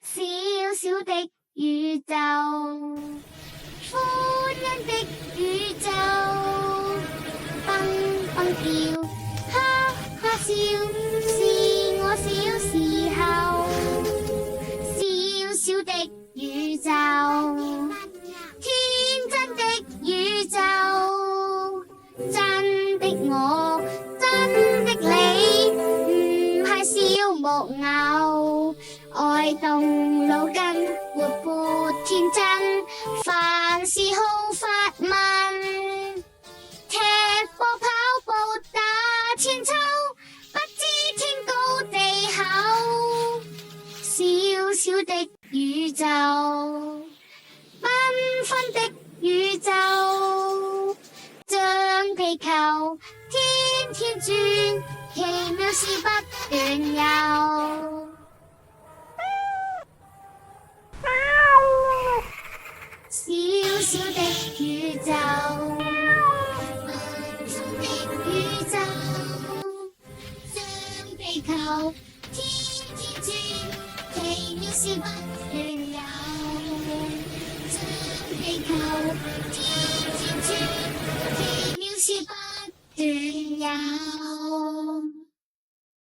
小小的宇宙，歡欣的宇宙，蹦蹦跳，哈哈笑，是我小時候。小小的宇宙，天真的宇宙，真的我，真的你，唔係小木偶。愛動腦筋，活潑天真，凡事好發問，踢波跑步打千秋，不知天高地厚。小小的宇宙，繽紛的宇宙，像地球天天轉，奇妙事不斷有。小小的宇宙，繽紛的宇宙，像地球天天轉，奇妙事不斷有。像地球天天轉，奇妙事不斷有。